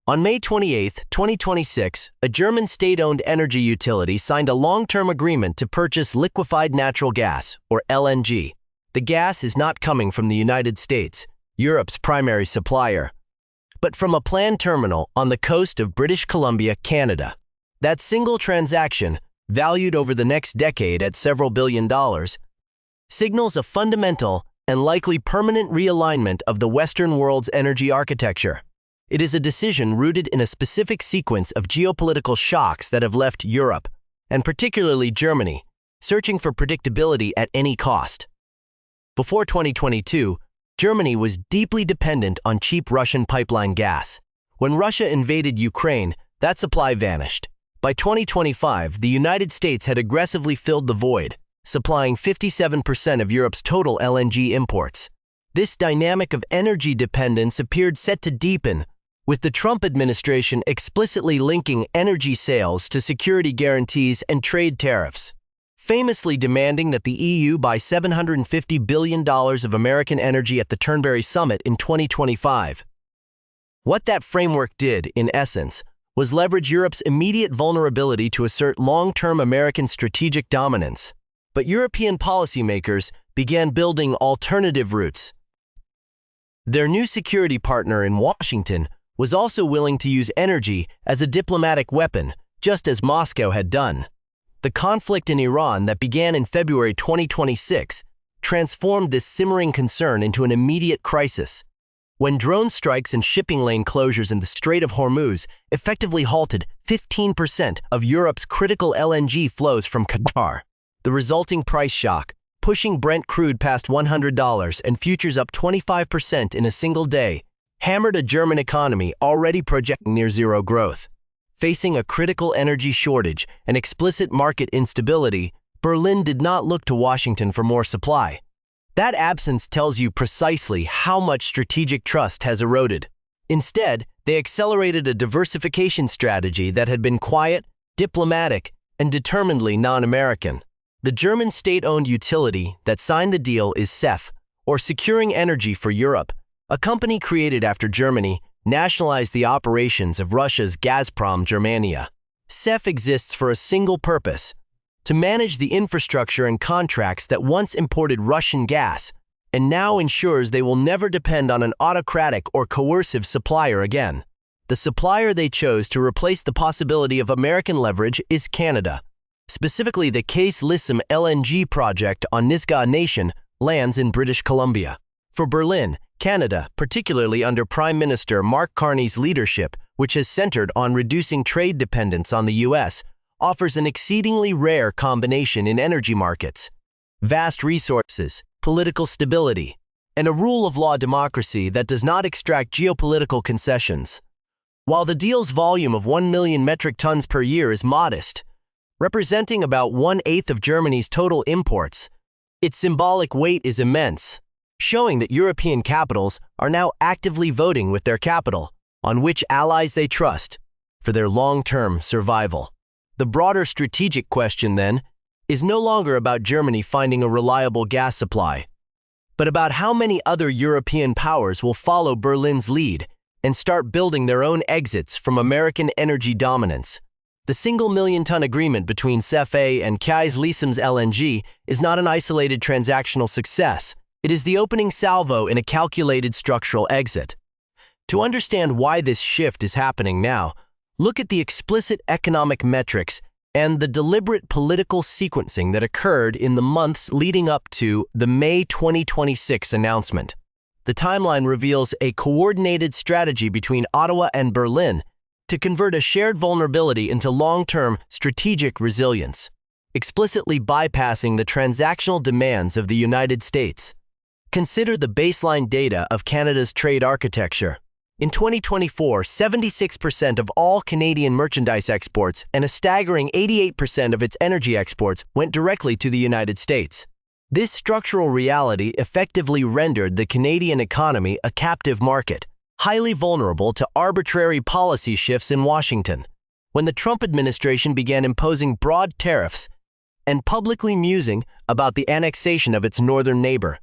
On May 28, 2026, a German state-owned energy utility signed a long-term agreement to purchase liquefied natural gas, or LNG. The gas is not coming from the United States, Europe's primary supplier, but from a planned terminal on the coast of British Columbia, Canada. That single transaction, valued over the next decade at several $billion, signals a fundamental and likely permanent realignment of the Western world's energy architecture. It is a decision rooted in a specific sequence of geopolitical shocks that have left Europe, and particularly Germany, searching for predictability at any cost. Before 2022, Germany was deeply dependent on cheap Russian pipeline gas. When Russia invaded Ukraine, that supply vanished. By 2025, the United States had aggressively filled the void, supplying 57% of Europe's total LNG imports. This dynamic of energy dependence appeared set to deepen, with the Trump administration explicitly linking energy sales to security guarantees and trade tariffs, famously demanding that the EU buy $750 billion of American energy at the Turnberry Summit in 2025. What that framework did, in essence, was leverage Europe's immediate vulnerability to assert long-term American strategic dominance. But European policymakers began building alternative routes. Their new security partner in Washington was also willing to use energy as a diplomatic weapon, just as Moscow had done. The conflict in Iran that began in February 2026 transformed this simmering concern into an immediate crisis. When drone strikes and shipping lane closures in the Strait of Hormuz effectively halted 15% of Europe's critical LNG flows from Qatar, the resulting price shock, pushing Brent crude past $100 and futures up 25% in a single day, hammered a German economy already projecting near-zero growth. Facing a critical energy shortage and explicit market instability, Berlin did not look to Washington for more supply. That absence tells you precisely how much strategic trust has eroded. Instead, they accelerated a diversification strategy that had been quiet, diplomatic, and determinedly non-American. The German state-owned utility that signed the deal is SEF, or Securing Energy for Europe, a company created after Germany nationalized the operations of Russia's Gazprom Germania. SEF exists for a single purpose: to manage the infrastructure and contracts that once imported Russian gas, and now ensures they will never depend on an autocratic or coercive supplier again. The supplier they chose to replace the possibility of American leverage is Canada. Specifically, the Case Lissam LNG project on Nisga'a Nation lands in British Columbia. For Berlin, Canada, particularly under Prime Minister Mark Carney's leadership, which has centered on reducing trade dependence on the U.S., offers an exceedingly rare combination in energy markets: vast resources, political stability, and a rule of law democracy that does not extract geopolitical concessions. While the deal's volume of 1 million metric tons per year is modest, representing about 1/8 of Germany's total imports, its symbolic weight is immense, showing that European capitals are now actively voting with their capital on which allies they trust for their long-term survival. The broader strategic question, then, is no longer about Germany finding a reliable gas supply, but about how many other European powers will follow Berlin's lead and start building their own exits from American energy dominance. The single million-ton agreement between SEF and Case Lissam's LNG is not an isolated transactional success. It is the opening salvo in a calculated structural exit. To understand why this shift is happening now, look at the explicit economic metrics and the deliberate political sequencing that occurred in the months leading up to the May 2026 announcement. The timeline reveals a coordinated strategy between Ottawa and Berlin to convert a shared vulnerability into long-term strategic resilience, explicitly bypassing the transactional demands of the United States. Consider the baseline data of Canada's trade architecture. In 2024, 76% of all Canadian merchandise exports and a staggering 88% of its energy exports went directly to the United States. This structural reality effectively rendered the Canadian economy a captive market, highly vulnerable to arbitrary policy shifts in Washington. When the Trump administration began imposing broad tariffs and publicly musing about the annexation of its northern neighbor,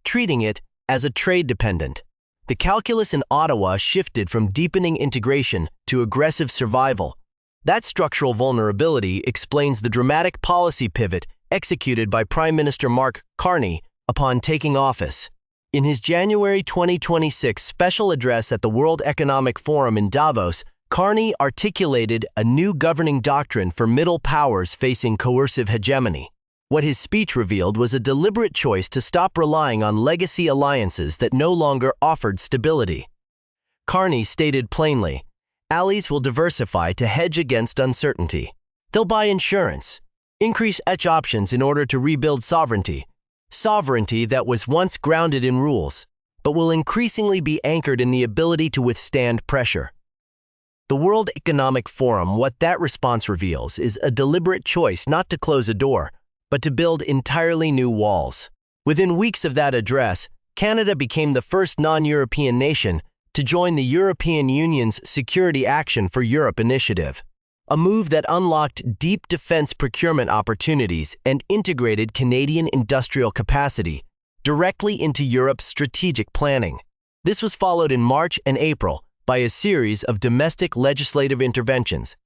treating it as a trade dependent, The calculus in Ottawa shifted from deepening integration to aggressive survival. That structural vulnerability explains the dramatic policy pivot executed by Prime Minister Mark Carney upon taking office. In his January 2026 special address at the World Economic Forum in Davos, Carney articulated a new governing doctrine for middle powers facing coercive hegemony. What his speech revealed was a deliberate choice to stop relying on legacy alliances that no longer offered stability. Carney stated plainly, allies will diversify to hedge against uncertainty. They'll buy insurance, increase hedge options in order to rebuild sovereignty that was once grounded in rules, but will increasingly be anchored in the ability to withstand pressure. The World Economic Forum, what that response reveals is a deliberate choice not to close a door, but to build entirely new walls. Within weeks of that address, Canada became the first non-European nation to join the European Union's Security Action for Europe initiative, a move that unlocked deep defense procurement opportunities and integrated Canadian industrial capacity directly into Europe's strategic planning. This was followed in March and April by a series of domestic legislative interventions,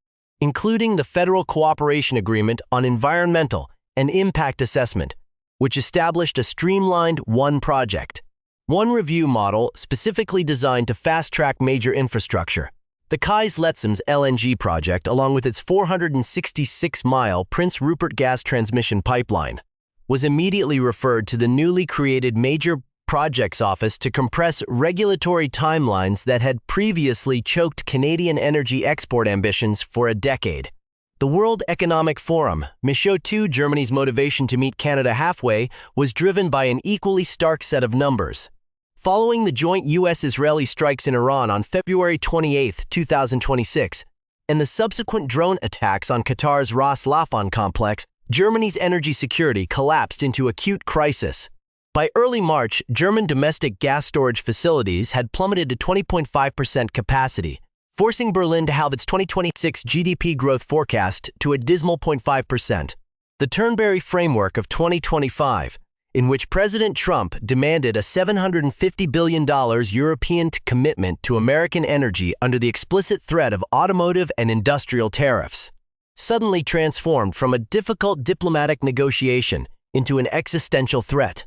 including the Federal Cooperation Agreement on Environmental and Impact Assessment, which established a streamlined one project, one review model specifically designed to fast-track major infrastructure. The Kays-Letzems LNG project, along with its 466-mile Prince Rupert gas transmission pipeline, was immediately referred to the newly created Major Projects Office to compress regulatory timelines that had previously choked Canadian energy export ambitions for a decade. The World Economic Forum, Michaud, Germany's motivation to meet Canada halfway, was driven by an equally stark set of numbers. Following the joint U.S.-Israeli strikes in Iran on February 28, 2026, and the subsequent drone attacks on Qatar's Ras Laffan complex, Germany's energy security collapsed into acute crisis. By early March, German domestic gas storage facilities had plummeted to 20.5% capacity, forcing Berlin to halve its 2026 GDP growth forecast to a dismal 0.5%. The Turnberry Framework of 2025, in which President Trump demanded a $750 billion European commitment to American energy under the explicit threat of automotive and industrial tariffs, suddenly transformed from a difficult diplomatic negotiation into an existential threat.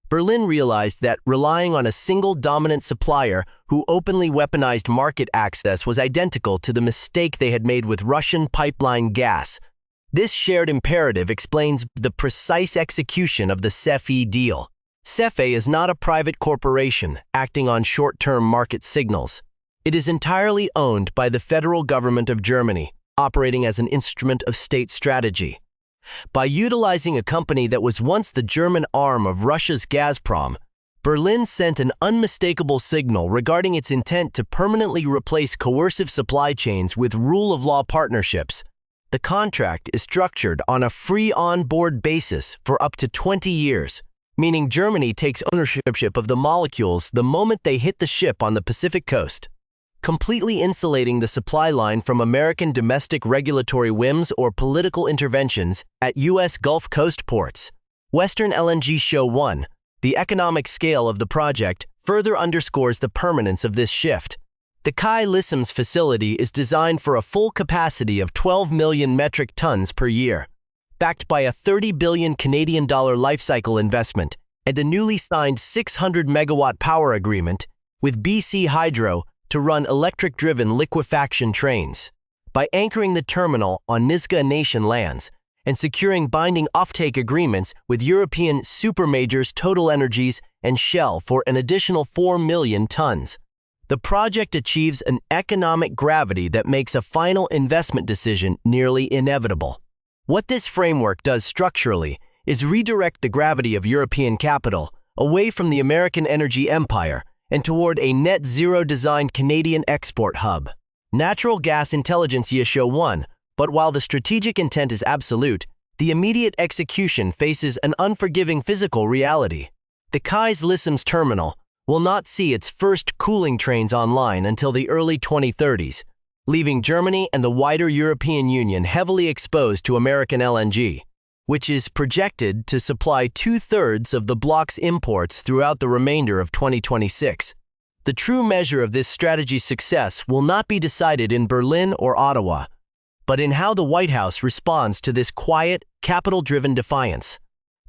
Berlin realized that relying on a single dominant supplier who openly weaponized market access was identical to the mistake they had made with Russian pipeline gas. This shared imperative explains the precise execution of the CFE deal. CFE is not a private corporation acting on short-term market signals. It is entirely owned by the federal government of Germany, operating as an instrument of state strategy. By utilizing a company that was once the German arm of Russia's Gazprom, Berlin sent an unmistakable signal regarding its intent to permanently replace coercive supply chains with rule-of-law partnerships. The contract is structured on a free on-board basis for up to 20 years, meaning Germany takes ownership of the molecules the moment they hit the ship on the Pacific coast, completely insulating the supply line from American domestic regulatory whims or political interventions at U.S. Gulf Coast ports. Western LNG Show 1, the economic scale of the project, further underscores the permanence of this shift. The Kays-Letzems facility is designed for a full capacity of 12 million metric tons per year, backed by a 30 billion Canadian dollar lifecycle investment and a newly signed 600-megawatt power agreement with BC Hydro to run electric-driven liquefaction trains. By anchoring the terminal on Nizhda Nation lands and securing binding offtake agreements with European supermajors TotalEnergies and Shell for an additional 4 million tons, the project achieves an economic gravity that makes a final investment decision nearly inevitable. What this framework does structurally is redirect the gravity of European capital away from the American energy empire and toward a net-zero designed Canadian export hub. Natural gas intelligence show 1, but while the strategic intent is absolute, the immediate execution faces an unforgiving physical reality. The Kays-Letzems terminal will not see its first cooling trains online until the early 2030s, leaving Germany and the wider European Union heavily exposed to American LNG, which is projected to supply 2/3 of the bloc's imports throughout the remainder of 2026. The true measure of this strategy's success will not be decided in Berlin or Ottawa, but in how the White House responds to this quiet, capital-driven defiance.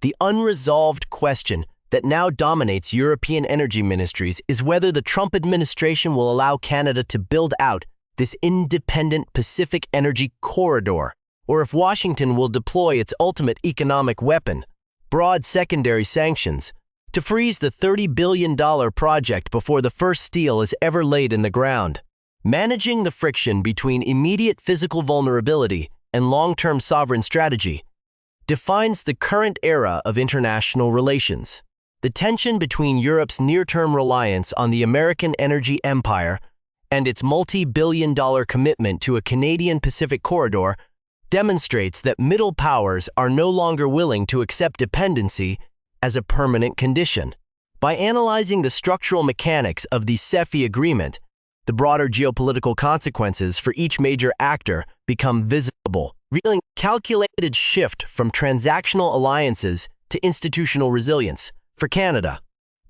The unresolved question that now dominates European energy ministries is whether the Trump administration will allow Canada to build out this independent Pacific energy corridor, or if Washington will deploy its ultimate economic weapon, broad secondary sanctions, to freeze the $30 billion project before the first steel is ever laid in the ground. Managing the friction between immediate physical vulnerability and long-term sovereign strategy defines the current era of international relations. The tension between Europe's near-term reliance on the American energy empire and its multi-billion-dollar commitment to a Canadian Pacific corridor demonstrates that middle powers are no longer willing to accept dependency as a permanent condition. By analyzing the structural mechanics of the CEFI agreement, the broader geopolitical consequences for each major actor become visible, revealing a calculated shift from transactional alliances to institutional resilience. For Canada,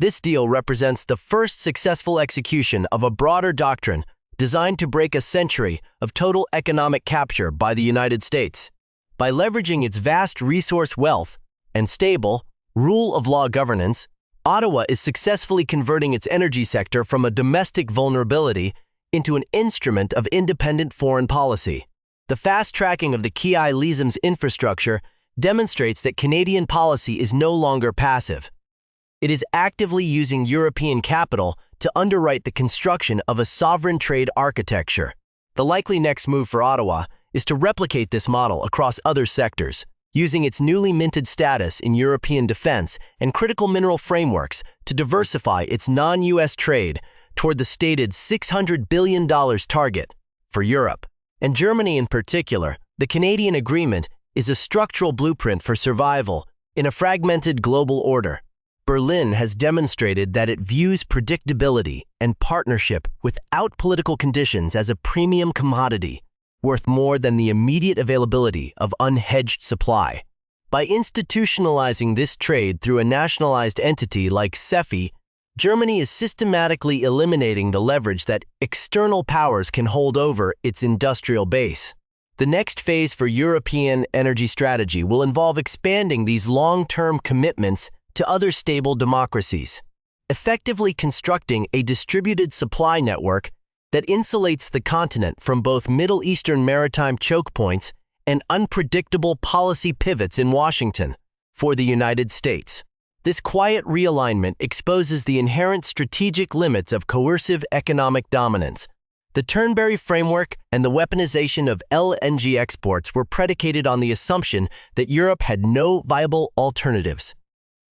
this deal represents the first successful execution of a broader doctrine designed to break a century of total economic capture by the United States. By leveraging its vast resource wealth and stable, rule-of-law governance, Ottawa is successfully converting its energy sector from a domestic vulnerability into an instrument of independent foreign policy. The fast-tracking of the Key Lism's infrastructure demonstrates that Canadian policy is no longer passive. It is actively using European capital to underwrite the construction of a sovereign trade architecture. The likely next move for Ottawa is to replicate this model across other sectors, using its newly minted status in European defense and critical mineral frameworks to diversify its non-U.S. trade toward the stated $600 billion target for Europe. And Germany in particular, the Canadian agreement is a structural blueprint for survival in a fragmented global order. Berlin has demonstrated that it views predictability and partnership without political conditions as a premium commodity, worth more than the immediate availability of unhedged supply. By institutionalizing this trade through a nationalized entity like CEFI, Germany is systematically eliminating the leverage that external powers can hold over its industrial base. The next phase for European energy strategy will involve expanding these long-term commitments to other stable democracies, effectively constructing a distributed supply network that insulates the continent from both Middle Eastern maritime choke points and unpredictable policy pivots in Washington. For the United States, this quiet realignment exposes the inherent strategic limits of coercive economic dominance. The Turnberry framework and the weaponization of LNG exports were predicated on the assumption that Europe had no viable alternatives,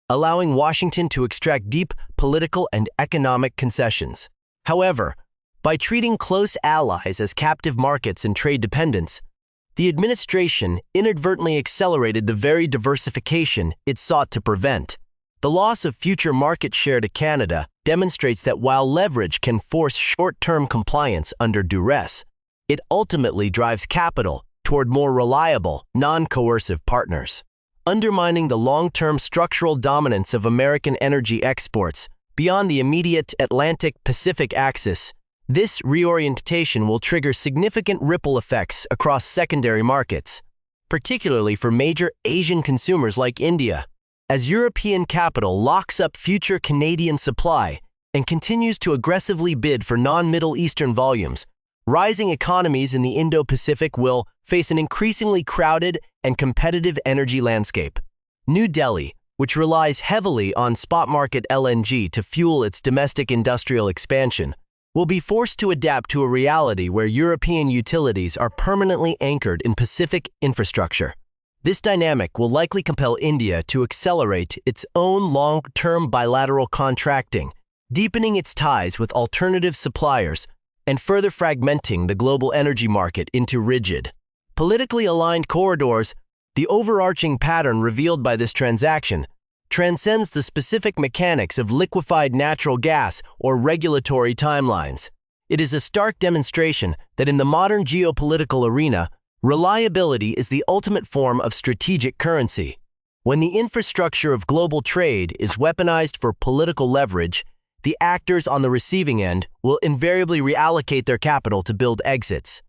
allowing Washington to extract deep political and economic concessions. However, by treating close allies as captive markets and trade dependents, the administration inadvertently accelerated the very diversification it sought to prevent. The loss of future market share to Canada demonstrates that while leverage can force short-term compliance under duress, it ultimately drives capital toward more reliable, non-coercive partners. Undermining the long-term structural dominance of American energy exports beyond the immediate Atlantic-Pacific axis, this reorientation will trigger significant ripple effects across secondary markets, particularly for major Asian consumers like India. As European capital locks up future Canadian supply and continues to aggressively bid for non-Middle Eastern volumes, rising economies in the Indo-Pacific will face an increasingly crowded and competitive energy landscape. New Delhi, which relies heavily on spot market LNG to fuel its domestic industrial expansion, will be forced to adapt to a reality where European utilities are permanently anchored in Pacific infrastructure. This dynamic will likely compel India to accelerate its own long-term bilateral contracting, deepening its ties with alternative suppliers and further fragmenting the global energy market into rigid, politically aligned corridors. The overarching pattern revealed by this transaction transcends the specific mechanics of liquefied natural gas or regulatory timelines. It is a stark demonstration that in the modern geopolitical arena, reliability is the ultimate form of strategic currency. When the infrastructure of global trade is weaponized for political leverage, the actors on the receiving end will invariably reallocate their capital to build exits,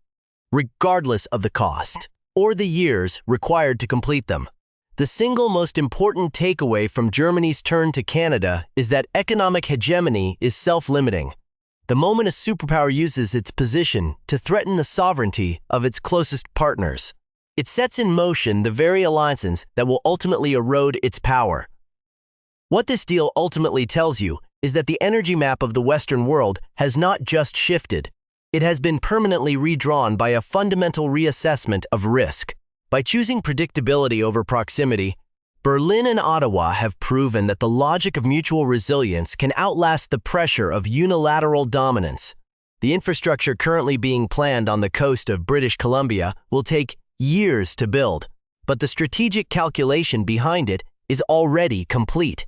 regardless of the cost or the years required to complete them. The single most important takeaway from Germany's turn to Canada is that economic hegemony is self-limiting. The moment a superpower uses its position to threaten the sovereignty of its closest partners, it sets in motion the very alliances that will ultimately erode its power. What this deal ultimately tells you is that the energy map of the Western world has not just shifted. It has been permanently redrawn by a fundamental reassessment of risk. By choosing predictability over proximity, Berlin and Ottawa have proven that the logic of mutual resilience can outlast the pressure of unilateral dominance. The infrastructure currently being planned on the coast of British Columbia will take years to build, but the strategic calculation behind it is already complete.